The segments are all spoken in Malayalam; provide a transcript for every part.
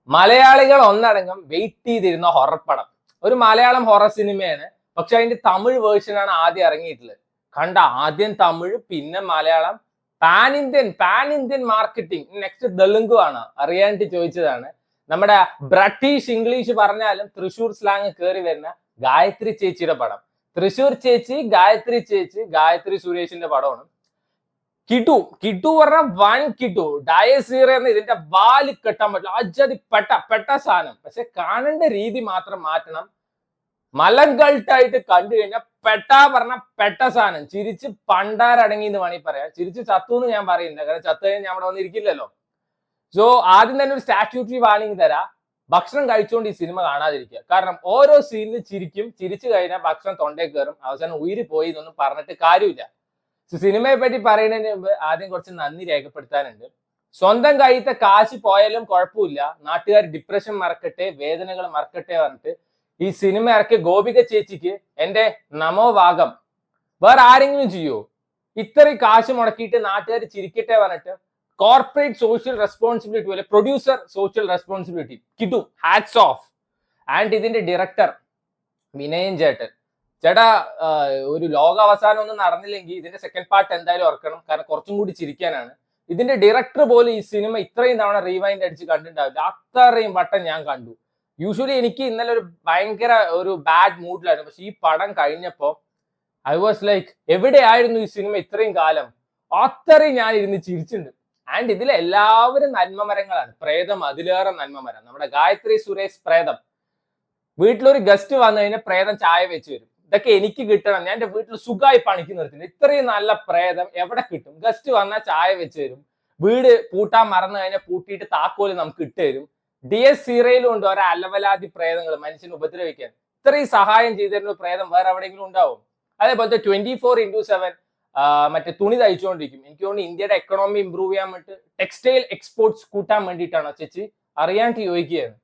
മലയാളികൾ ഒന്നടങ്കം വെയിറ്റ് ചെയ്തിരുന്ന ഹൊറർ പടം. ഒരു മലയാളം ഹൊറർ സിനിമയാണ്. പക്ഷെ അതിന്റെ തമിഴ് വേർഷനാണ് ആദ്യം ഇറങ്ങിയിട്ടുള്ളത്. കണ്ട, ആദ്യം തമിഴ്, പിന്നെ Malayalam. Pan Indian marketing. Next Telugu ആണ്. അറിയാനായിട്ട് ചോദിച്ചതാണ്. നമ്മുടെ ബ്രിട്ടീഷ് ഇംഗ്ലീഷ് പറഞ്ഞാലും തൃശ്ശൂർ സ്ലാങ് കയറി വരുന്ന ഗായത്രി ചേച്ചിയുടെ പടം. തൃശ്ശൂർ ചേച്ചി, ഗായത്രി സുരേഷിന്റെ പടമാണ്. കിട്ടു പറഞ്ഞ വൺ കിട്ടു. ഡയസീറ എന്ന് ഇതിന്റെ വാല് കെട്ടാൻ പറ്റില്ല. അജതി പെട്ട സാധനം. പക്ഷെ കാണേണ്ട രീതി മാത്രം മാറ്റണം. മലങ്കൾട്ടായിട്ട് കണ്ടു കഴിഞ്ഞാൽ പെട്ട സാധനം. ചിരിച്ച് പണ്ടാരടങ്ങി എന്ന് വേണമെങ്കിൽ പറയാം. ചിരിച്ച് ചത്തു എന്ന് ഞാൻ പറയുന്നില്ല, കാരണം ചത്തു കഴിഞ്ഞാൽ ഞാൻ അവിടെ വന്നിരിക്കില്ലല്ലോ. സോ ആദ്യം തന്നെ ഒരു സ്റ്റാറ്റ്യൂട്ടറി വാർണിംഗ് തരാം. ഭക്ഷണം കഴിച്ചുകൊണ്ട് ഈ സിനിമ കാണാതിരിക്കുക. കാരണം ഓരോ സീനിൽ ചിരിച്ചു കഴിഞ്ഞാൽ ഭക്ഷണം തൊണ്ടേ കയറും, അവസാനം ഉയിര് പോയി എന്നൊന്നും പറഞ്ഞിട്ട് കാര്യമില്ല. സിനിമയെ പറ്റി പറയുന്നതിന് മുമ്പ് ആദ്യം കുറച്ച് നന്ദി രേഖപ്പെടുത്താനുണ്ട്. സ്വന്തം കയ്യത്തെ കാശ് പോയാലും കുഴപ്പമില്ല, നാട്ടുകാർ ഡിപ്രഷൻ മറക്കട്ടെ, വേദനകൾ മറക്കട്ടെ പറഞ്ഞിട്ട് ഈ സിനിമ ഇറക്കിയ ഗോപിക ചേച്ചിക്ക് എന്റെ നമോഭാഗം. വേറെ ആരെങ്കിലും ചെയ്യോ? ഇത്രയും കാശ് മുടക്കിയിട്ട് നാട്ടുകാർ ചിരിക്കട്ടെ പറഞ്ഞിട്ട് കോർപ്പറേറ്റ് സോഷ്യൽ റെസ്പോൺസിബിലിറ്റി പോലെ പ്രൊഡ്യൂസർ സോഷ്യൽ റെസ്പോൺസിബിലിറ്റി കിട്ടും. Hats off. ആൻഡ് ഇതിന്റെ ഡയറക്ടർ വിനയൻ ചേട്ടൻ. ചേട്ടാ, ഒരു ലോക അവസാനം ഒന്നും നടന്നില്ലെങ്കിൽ ഇതിന്റെ സെക്കൻഡ് പാർട്ട് എന്തായാലും ഓർക്കണം, കാരണം കുറച്ചും കൂടി ചിരിക്കാനാണ്. ഇതിന്റെ ഡയറക്ടർ പോലും ഈ സിനിമ ഇത്രയും തവണ റീവൈൻഡ് അടിച്ച് കണ്ടിട്ടുണ്ടാവില്ല. അത്രയും വട്ടം ഞാൻ കണ്ടു. യൂഷ്വലി എനിക്ക് ഇന്നലെ ഒരു ഭയങ്കര ഒരു ബാഡ് മൂഡിലായിരുന്നു. പക്ഷെ ഈ പടം കഴിഞ്ഞപ്പോ ഐ വാസ് ലൈക്ക്, എവിടെയായിരുന്നു ഈ സിനിമ ഇത്രയും കാലം? അത്രയും ഞാൻ ഇരുന്ന് ചിരിച്ചിട്ടുണ്ട്. ആൻഡ് ഇതിൽ എല്ലാവരും നന്മമരങ്ങളാണ്. പ്രേതം അതിലേറെ നന്മമരം. നമ്മുടെ ഗായത്രി സുരേഷ് പ്രേതം. വീട്ടിലൊരു ഗസ്റ്റ് വന്നു കഴിഞ്ഞാൽ പ്രേതം ചായ വെച്ച് വരും. ഇതൊക്കെ എനിക്ക് കിട്ടണം. ഞാൻ എന്റെ വീട്ടിൽ സുഖമായി പണിക്ക് നിർത്തുന്നു. ഇത്രയും നല്ല പ്രേതം എവിടെ കിട്ടും? ഗസ്റ്റ് വന്നാൽ ചായ വെച്ച് തരും. വീട് പൂട്ടാൻ മറന്നു കഴിഞ്ഞാൽ പൂട്ടിയിട്ട് താക്കോല് നമുക്ക് ഇട്ട് തരും. DS0 ഉണ്ട് ഓരോ അലവലാതി പ്രേതങ്ങൾ മനുഷ്യനെ ഉപദ്രവിക്കാൻ. ഇത്രയും സഹായം ചെയ്തിരുന്ന പ്രേതം വേറെ എവിടെയെങ്കിലും ഉണ്ടാവും? അതേപോലത്തെ 24x7 മറ്റേ തുണി തയ്ച്ചുകൊണ്ടിരിക്കും. എനിക്ക് തോന്നുന്നു ഇന്ത്യയുടെ എക്കണോമി ഇമ്പ്രൂവ് ചെയ്യാൻ വേണ്ടിട്ട് ടെക്സ്റ്റൈൽ എക്സ്പോർട്സ് കൂട്ടാൻ വേണ്ടിയിട്ടാണോ ചേച്ചി? അറിയാണ്ട് ചോദിക്കുകയാണ്.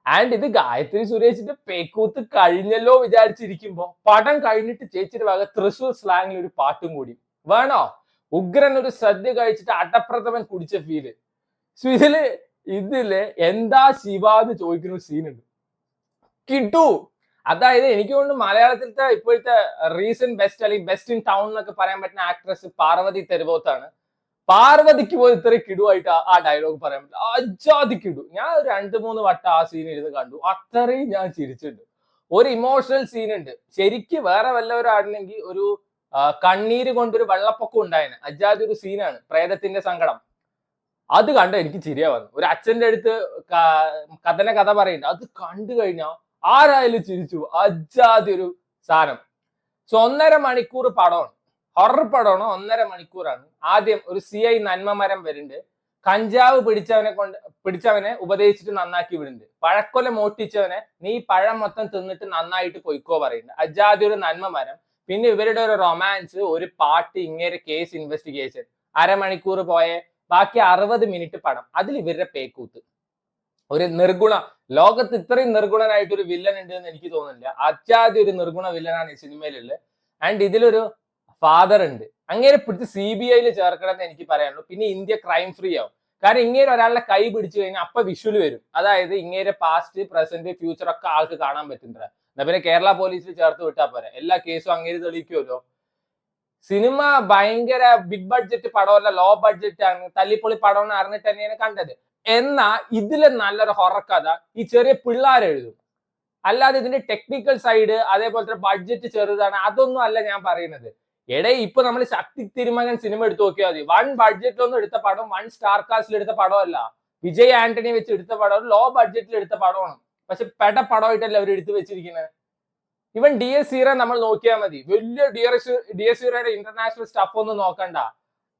ആൻഡ് ഇത് ഗായത്രി സുരേഷിന്റെ പേക്കൂത്ത് കഴിഞ്ഞല്ലോ വിചാരിച്ചിരിക്കുമ്പോ പടം കഴിഞ്ഞിട്ട് ചേച്ചിയുടെ ഭാഗം തൃശ്ശൂർ സ്ലാങ്ങിൽ ഒരു പാട്ടും കൂടി വേണോ? ഉഗ്രൻ ഒരു സദ്യ കഴിച്ചിട്ട് അടപ്രഥമൻ കുടിച്ച ഫീല്. സോ ഇതില് എന്താ ശിവ എന്ന് ചോദിക്കുന്ന ഒരു സീനുണ്ട്. കിട്ടു. അതായത് എനിക്ക് തോന്നുന്നു മലയാളത്തിലത്തെ ഇപ്പോഴത്തെ റീസെന്റ് ബെസ്റ്റ് അല്ലെങ്കിൽ ബെസ്റ്റ് ഇൻ ടൗൺ എന്നൊക്കെ പറയാൻ പറ്റുന്ന ആക്ട്രസ് പാർവതി തെരുവോത്താണ്. പാർവതിക്ക് പോലും ഇത്രയും കിടുവായിട്ട് ആ ഡയലോഗ് പറയാൻ പറ്റില്ല. അജാതി കിടു. ഞാൻ 2-3 വട്ടം ആ സീൻ ഇരുന്ന് കണ്ടു. അത്രയും ഞാൻ ചിരിച്ചിട്ടുണ്ട്. ഒരു ഇമോഷണൽ സീൻ ഉണ്ട്. ശരിക്ക് വേറെ വല്ലവരാണെങ്കിൽ ഒരു കണ്ണീര് കൊണ്ടൊരു വെള്ളപ്പൊക്കം ഉണ്ടായേനെ. അജാതി ഒരു സീനാണ്. പ്രേതത്തിന്റെ സങ്കടം. അത് കണ്ട എനിക്ക് ചിരിയാ വന്നു. ഒരു അച്ഛന്റെ അടുത്ത് കഥ പറയുന്നുണ്ട്. അത് കണ്ടു കഴിഞ്ഞാൽ ആരായാലും ചിരിച്ചു. അജാതി ഒരു സാധനം. സോ 1.5 മണിക്കൂർ പടമാണ്. ഹൊറർ പടമാണ്. 1.5 മണിക്കൂറാണ്. ആദ്യം ഒരു CI നന്മമരം വരുന്നുണ്ട്. കഞ്ചാവ് പിടിച്ചവനെ ഉപദേശിച്ചിട്ട് നന്നാക്കി വിടുന്നുണ്ട്. പഴക്കൊല മോട്ടിച്ചവനെ നീ പഴം മൊത്തം തിന്നിട്ട് നന്നായിട്ട് പൊയ്ക്കോ പറയുന്നുണ്ട്. അജാതി ഒരു നന്മമരം. പിന്നെ ഇവരുടെ ഒരു റൊമാൻസ്, ഒരു പാട്ട്, ഇങ്ങനെ കേസ് ഇൻവെസ്റ്റിഗേഷൻ. അരമണിക്കൂർ പോയെ ബാക്കി 60 മിനിറ്റ് പടം. അതിൽ ഇവരുടെ പേക്കൂത്ത്. ഒരു നിർഗുണ, ലോകത്ത് ഇത്രയും നിർഗുണനായിട്ട് ഒരു വില്ലൻ ഉണ്ട് എന്ന് എനിക്ക് തോന്നുന്നില്ല. അജാതി ഒരു നിർഗുണ വില്ലനാണ് ഈ സിനിമയിലുള്ളത്. ആൻഡ് ഇതിലൊരു ഫാദർ ഉണ്ട്. അങ്ങേരെ പിടിച്ച് CBI ചേർക്കണം എന്ന് എനിക്ക് പറയാനുള്ളൂ. പിന്നെ ഇന്ത്യ ക്രൈം ഫ്രീ ആവും. കാരണം ഇങ്ങേരെ ഒരാളുടെ കൈ പിടിച്ചു കഴിഞ്ഞാൽ അപ്പൊ വിഷ്വൽ വരും. അതായത് ഇങ്ങേരെ പാസ്റ്റ്, പ്രസന്റ്, ഫ്യൂച്ചർ ഒക്കെ ആൾക്ക് കാണാൻ പറ്റുന്ന. എന്നാ പിന്നെ കേരള പോലീസിൽ ചേർത്ത് വിട്ടാൽ പോരെ, എല്ലാ കേസും അങ്ങേര് തെളിയിക്കുമല്ലോ. സിനിമ ഭയങ്കര ബിഗ് ബഡ്ജറ്റ് പടമല്ല, ലോ ബഡ്ജറ്റ് ആണ്, തല്ലിപ്പൊളി പടം എന്ന് അറിഞ്ഞിട്ട് തന്നെയാണ് കണ്ടത്. എന്നാ ഇതിലെ നല്ലൊരു ഹൊറർ കഥ ഈ ചെറിയ പിള്ളേർ എഴുതും. അല്ലാതെ ഇതിന്റെ ടെക്നിക്കൽ സൈഡ്, അതേപോലത്തെ ബഡ്ജറ്റ് ചെറുതാണ്, അതൊന്നും അല്ല ഞാൻ പറയുന്നത്. ഇപ്പൊ നമ്മൾ ശക്തി തിരുമകൻ സിനിമ എടുത്തു നോക്കിയാൽ മതി. 1 ബഡ്ജറ്റിലൊന്നും എടുത്ത പടം, 1 സ്റ്റാർ കാസ്റ്റിൽ എടുത്ത പടമല്ല. വിജയ് ആന്റണി വെച്ച് എടുത്ത പടം, ലോ ബഡ്ജറ്റിൽ എടുത്ത പടമാണ്. പക്ഷെ പടമായിട്ടല്ല അവർ എടുത്തു വെച്ചിരിക്കുന്നത്. ഇവൻ DS0 നമ്മൾ നോക്കിയാൽ മതി. വലിയ DS0യുടെ ഇന്റർനാഷണൽ സ്റ്റഫ് ഒന്നും നോക്കണ്ട.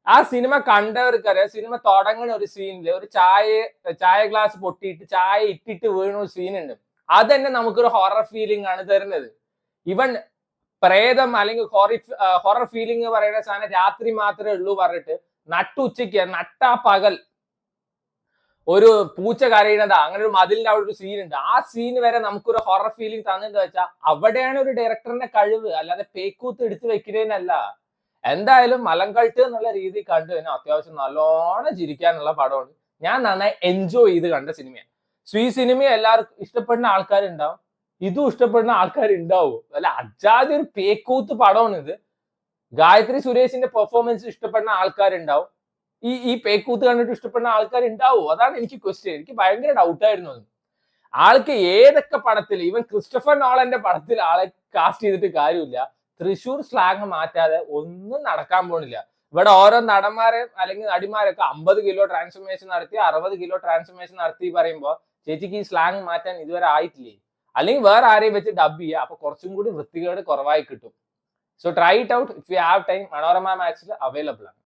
ആ സിനിമ കണ്ടവർക്കറിയാം. സിനിമ തുടങ്ങുന്ന ഒരു സീനില് ഒരു ചായ ഗ്ലാസ് പൊട്ടിയിട്ട് ചായ ഇട്ടിട്ട് വീണ ഒരു സീൻ ഉണ്ട്. അത് തന്നെ നമുക്കൊരു ഹൊറർ ഫീലിംഗ് ആണ് തരുന്നത്. ഇവൻ പ്രേതം അല്ലെങ്കിൽ ഹൊറർ ഫീലിംഗ് പറയുന്ന സാധനം രാത്രി മാത്രമേ ഉള്ളൂ പറഞ്ഞിട്ട് നട്ടുച്ചയ്ക്ക് നട്ടാ പകൽ ഒരു പൂച്ച കരയുന്നതാ, അങ്ങനെ ഒരു മതിലിന്റെ അവിടെ ഒരു സീൻ ഉണ്ട്. ആ സീൻ വരെ നമുക്കൊരു ഹൊറർ ഫീലിംഗ് തന്നെന്ന് വെച്ചാൽ അവിടെയാണ് ഒരു ഡയറക്ടറിന്റെ കഴിവ്, അല്ലാതെ പേക്കൂത്ത് എടുത്തു വെക്കുന്നതിനല്ല. എന്തായാലും മലങ്കൾട്ട് എന്നുള്ള രീതി കണ്ടു കഴിഞ്ഞാൽ അത്യാവശ്യം നല്ലോണം ചിരിക്കാനുള്ള പടമാണ്. ഞാൻ നന്നായി എൻജോയ് ചെയ്ത് കണ്ട സിനിമയാണ്. സോ ഈ സിനിമ എല്ലാവർക്കും ഇഷ്ടപ്പെടുന്ന ആൾക്കാരുണ്ടാവും, ഇതും ഇഷ്ടപ്പെടുന്ന ആൾക്കാരുണ്ടാവും. അല്ല അജാതി ഒരു പേക്കൂത്ത് പടമാണ് ഇത്. ഗായത്രി സുരേഷിന്റെ പെർഫോമൻസ് ഇഷ്ടപ്പെടുന്ന ആൾക്കാരുണ്ടാവും, ഈ പേക്കൂത്ത് കണ്ടിട്ട് ഇഷ്ടപ്പെടുന്ന ആൾക്കാരുണ്ടാവും. അതാണ് എനിക്ക് ക്വസ്റ്റ്യൻ. എനിക്ക് ഭയങ്കര ഡൗട്ടായിരുന്നു അത്. ആൾക്ക് ഏതൊക്കെ പടത്തിൽ, ഈവൻ ക്രിസ്റ്റഫർ നോളന്റെ പടത്തിൽ ആളെ കാസ്റ്റ് ചെയ്തിട്ട് കാര്യമില്ല, തൃശ്ശൂർ സ്ലാങ് മാറ്റാതെ ഒന്നും നടക്കാൻ പോണില്ല. ഇവിടെ ഓരോ നടന്മാരെ അല്ലെങ്കിൽ നടിമാരൊക്കെ 50 കിലോ ട്രാൻസ്ഫോർമേഷൻ നടത്തി, 60 കിലോ ട്രാൻസ്ഫോർമേഷൻ നടത്തി പറയുമ്പോൾ ചേച്ചിക്ക് ഈ സ്ലാങ് മാറ്റാൻ ഇതുവരെ ആയിട്ടില്ലേ? അല്ലെങ്കിൽ വേറെ ആരെയും വെച്ച് ഡബ് ചെയ്യുക, അപ്പൊ കുറച്ചും കൂടി വൃത്തികേട് കുറവായി കിട്ടും. So try it out if you have time. Manorama മാക്സിൽ അവൈലബിൾ ആണ്.